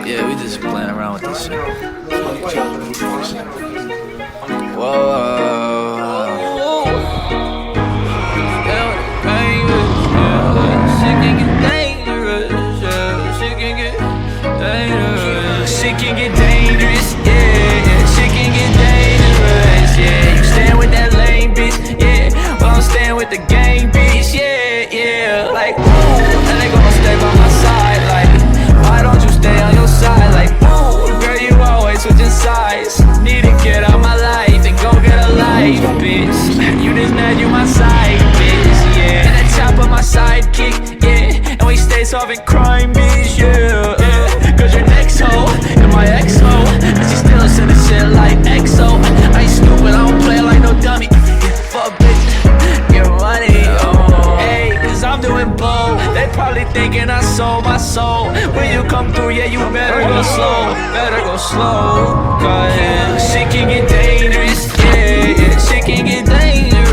Yeah, we just playing around with this shit. Whoa. Shit can get dangerous, yeah. Shit can get dangerous, yeah. You stand with that lame bitch, yeah. Well, I'm staying with the gang bitch, yeah. Like, ooh, and they gon' stay by my side. Like, why don't you stay on your side? Like, ooh, girl, you always switching sides. Need to get out my life and go get a life, bitch. You just mad, you my side, bitch, yeah. And that chopper my sidekick, yeah. And we stay solving crime, bitch, yeah. Cause your next hoe and my ex-hoe, and she still sending shit like EXO. I ain't stupid, I don't play like no dummy. Fuck bitch, get money, oh. Hey, cause I'm doing blow. They probably thinking I sold my soul. When you come through, yeah, you better go slow. Better go slow, cause shit can get dangerous, yeah. Shit can get dangerous.